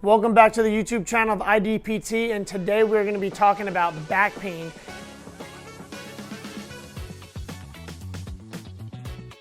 Welcome back to the YouTube channel of IDPT, and today we're going to be talking about back pain.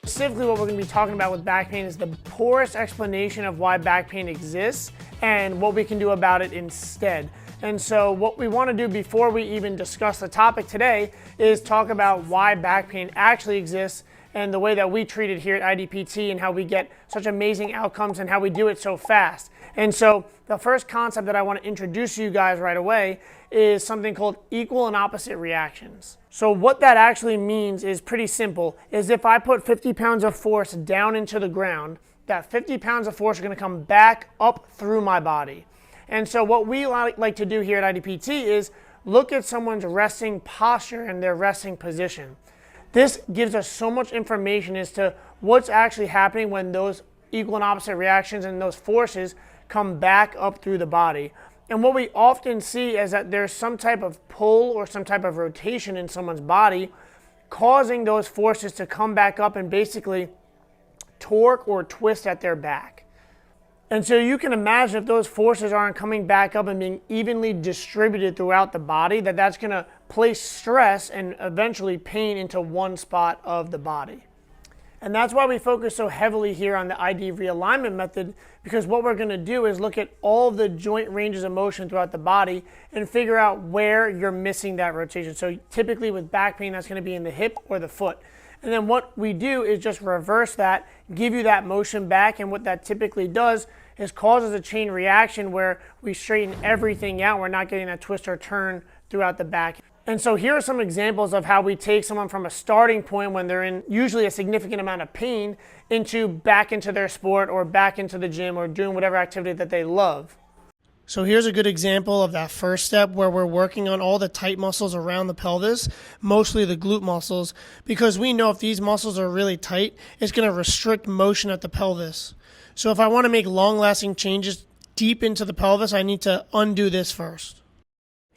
Specifically, what we're going to be talking about with back pain is the poorest explanation of why back pain exists and what we can do about it instead. And so what we want to do before we even discuss the topic today is talk about why back pain actually exists and the way that we treat it here at IDPT and how we get such amazing outcomes and how we do it so fast. And so the first concept that I want to introduce to you guys right away is something called equal and opposite reactions. So what that actually means is pretty simple, is if I put 50 pounds of force down into the ground, that 50 pounds of force are going to come back up through my body. And so what we like to do here at IDPT is look at someone's resting posture and their resting position. This gives us so much information as to what's actually happening when those equal and opposite reactions and those forces come back up through the body. And what we often see is that there's some type of pull or some type of rotation in someone's body causing those forces to come back up and basically torque or twist at their back. And so you can imagine if those forces aren't coming back up and being evenly distributed throughout the body, that's going to place stress and eventually pain into one spot of the body. And that's why we focus so heavily here on the ID realignment method, because what we're going to do is look at all the joint ranges of motion throughout the body and figure out where you're missing that rotation. So typically with back pain, that's going to be in the hip or the foot. And then what we do is just reverse that, give you that motion back, and what that typically does is causes a chain reaction where we straighten everything out. We're not getting that twist or turn throughout the back. And so here are some examples of how we take someone from a starting point when they're in usually a significant amount of pain back into their sport or back into the gym or doing whatever activity that they love. So here's a good example of that first step where we're working on all the tight muscles around the pelvis, mostly the glute muscles, because we know if these muscles are really tight, it's going to restrict motion at the pelvis. So if I want to make long-lasting changes deep into the pelvis, I need to undo this first.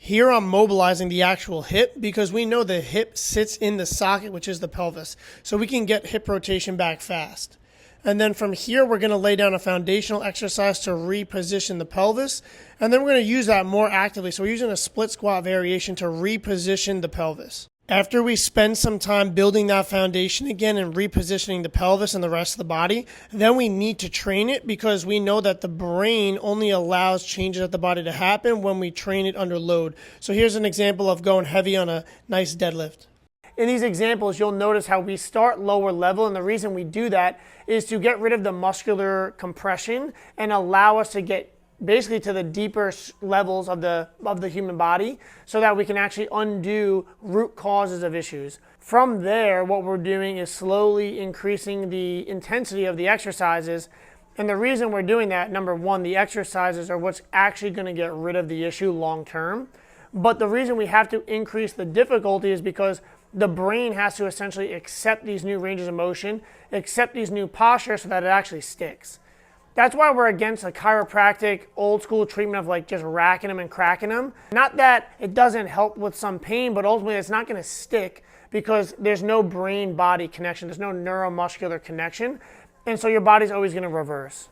Here I'm mobilizing the actual hip because we know the hip sits in the socket, which is the pelvis. So we can get hip rotation back fast. And then from here, we're going to lay down a foundational exercise to reposition the pelvis. And then we're going to use that more actively. So we're using a split squat variation to reposition the pelvis. After we spend some time building that foundation again and repositioning the pelvis and the rest of the body, then we need to train it because we know that the brain only allows changes at the body to happen when we train it under load. So here's an example of going heavy on a nice deadlift. In these examples, you'll notice how we start lower level, and the reason we do that is to get rid of the muscular compression and allow us to get basically to the deeper levels of the human body so that we can actually undo root causes of issues. From there, what we're doing is slowly increasing the intensity of the exercises. And the reason we're doing that, number one, the exercises are what's actually going to get rid of the issue long term. But the reason we have to increase the difficulty is because the brain has to essentially accept these new ranges of motion, accept these new postures so that it actually sticks. That's why we're against a chiropractic, old school treatment of like just racking them and cracking them. Not that it doesn't help with some pain, but ultimately it's not going to stick because there's no brain-body connection. There's no neuromuscular connection. And so your body's always going to reverse.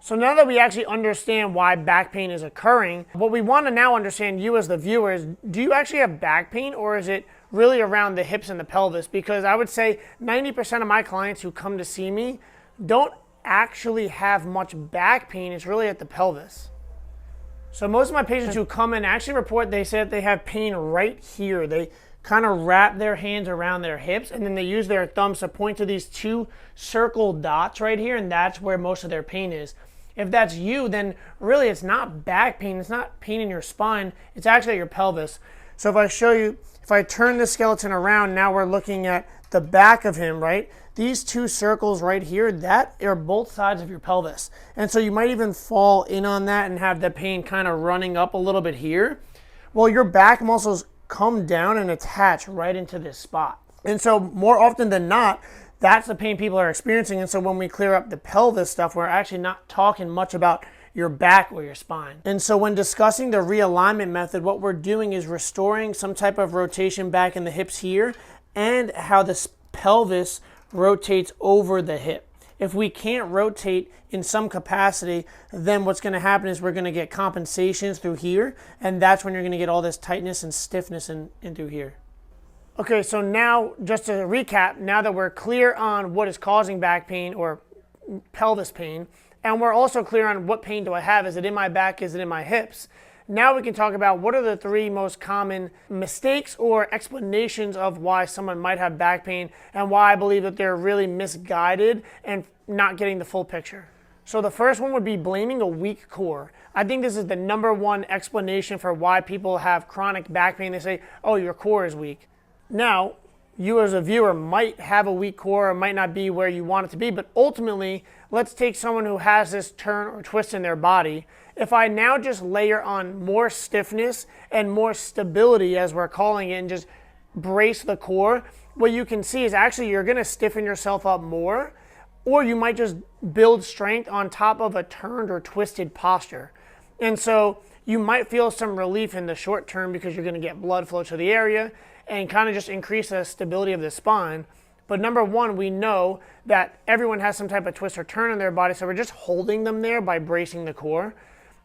So now that we actually understand why back pain is occurring, what we want to now understand, you as the viewer, is do you actually have back pain or is it really around the hips and the pelvis? Because I would say 90% of my clients who come to see me don't actually have much back pain. It's really at the pelvis. So most of my patients who come in actually report, they say that they have pain right here. They kind of wrap their hands around their hips and then they use their thumbs to point to these two circle dots right here, and that's where most of their pain is. If that's you, then really it's not back pain, it's not pain in your spine, it's actually at your pelvis. So if I show you, if I turn the skeleton around, now we're looking at the back of him, right? These two circles right here, that are both sides of your pelvis. And so you might even fall in on that and have the pain kind of running up a little bit here. Well, your back muscles come down and attach right into this spot. And so more often than not, that's the pain people are experiencing. And so when we clear up the pelvis stuff, we're actually not talking much about your back or your spine. And so when discussing the realignment method, what we're doing is restoring some type of rotation back in the hips here and how the pelvis rotates over the hip. If we can't rotate in some capacity, then what's going to happen is we're going to get compensations through here, and that's when you're going to get all this tightness and stiffness in through here. Okay, so now just to recap, now that we're clear on what is causing back pain or pelvis pain, and we're also clear on what pain do I have, is it in my back, is it in my hips? Now we can talk about what are the 3 most common mistakes or explanations of why someone might have back pain and why I believe that they're really misguided and not getting the full picture. So the first one would be blaming a weak core. I think this is the #1 explanation for why people have chronic back pain. They say, oh, your core is weak. Now, you as a viewer might have a weak core or might not be where you want it to be, but ultimately, let's take someone who has this turn or twist in their body. If I now just layer on more stiffness and more stability, as we're calling it, and just brace the core, what you can see is actually you're going to stiffen yourself up more, or you might just build strength on top of a turned or twisted posture. And so you might feel some relief in the short term because you're going to get blood flow to the area and kind of just increase the stability of the spine. But #1, we know that everyone has some type of twist or turn in their body, so we're just holding them there by bracing the core.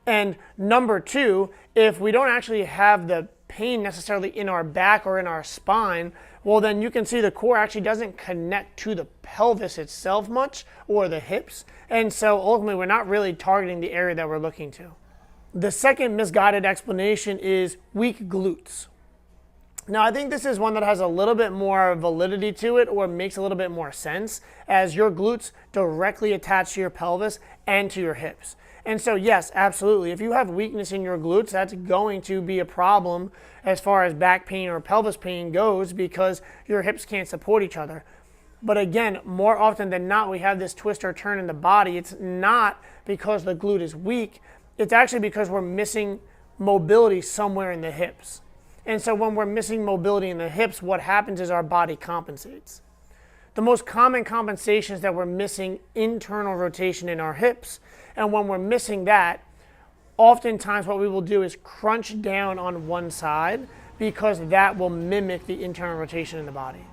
And #2, if we don't actually have the pain necessarily in our back or in our spine, well, then you can see the core actually doesn't connect to the pelvis itself much or the hips. And so ultimately, we're not really targeting the area that we're looking to. The second misguided explanation is weak glutes. Now, I think this is one that has a little bit more validity to it or makes a little bit more sense, as your glutes directly attach to your pelvis and to your hips. And so, yes, absolutely. If you have weakness in your glutes, that's going to be a problem as far as back pain or pelvis pain goes because your hips can't support each other. But again, more often than not, we have this twist or turn in the body. It's not because the glute is weak. It's actually because we're missing mobility somewhere in the hips. And so when we're missing mobility in the hips, what happens is our body compensates. The most common compensation is that we're missing internal rotation in our hips. And when we're missing that, oftentimes what we will do is crunch down on one side because that will mimic the internal rotation in the body.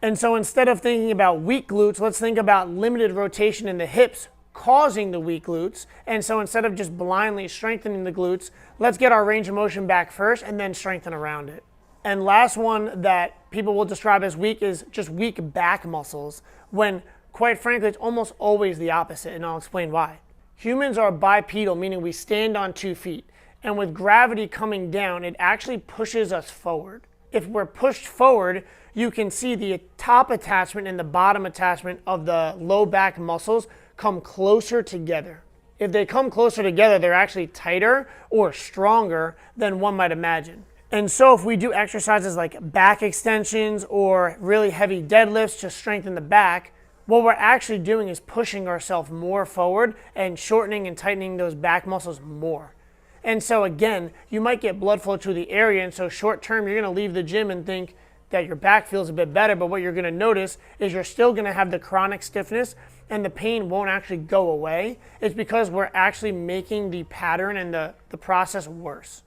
And so instead of thinking about weak glutes, let's think about limited rotation in the hips causing the weak glutes. And so instead of just blindly strengthening the glutes, let's get our range of motion back first and then strengthen around it. And last one that people will describe as weak is just weak back muscles, when quite frankly, it's almost always the opposite, and I'll explain why. Humans are bipedal, meaning we stand on 2 feet. And with gravity coming down, it actually pushes us forward. If we're pushed forward, you can see the top attachment and the bottom attachment of the low back muscles come closer together. If they come closer together, they're actually tighter or stronger than one might imagine. And so if we do exercises like back extensions or really heavy deadlifts to strengthen the back, what we're actually doing is pushing ourselves more forward and shortening and tightening those back muscles more. And so again, you might get blood flow to the area, and so short term, you're going to leave the gym and think that your back feels a bit better, but what you're going to notice is you're still going to have the chronic stiffness and the pain won't actually go away. It's because we're actually making the pattern and the process worse.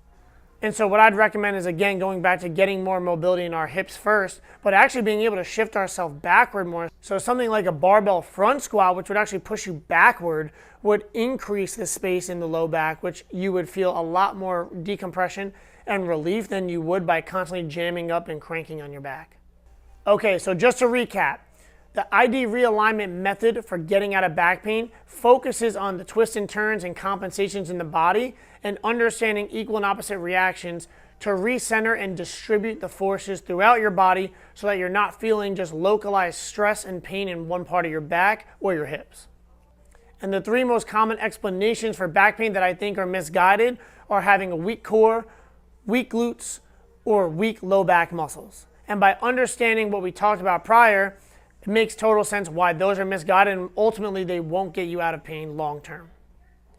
And so what I'd recommend is, again, going back to getting more mobility in our hips first, but actually being able to shift ourselves backward more. So something like a barbell front squat, which would actually push you backward, would increase the space in the low back, which you would feel a lot more decompression and relief than you would by constantly jamming up and cranking on your back. Okay, so just to recap, the ID realignment method for getting out of back pain focuses on the twists and turns and compensations in the body and understanding equal and opposite reactions to recenter and distribute the forces throughout your body so that you're not feeling just localized stress and pain in one part of your back or your hips. And the 3 most common explanations for back pain that I think are misguided are having a weak core, weak glutes, or weak low back muscles. And by understanding what we talked about prior, it makes total sense why those are misguided, and ultimately they won't get you out of pain long term.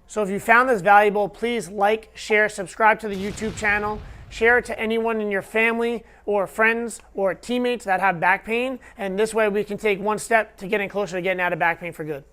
So if you found this valuable, please like, share, subscribe to the YouTube channel, share it to anyone in your family or friends or teammates that have back pain, and this way we can take one step to getting closer to getting out of back pain for good.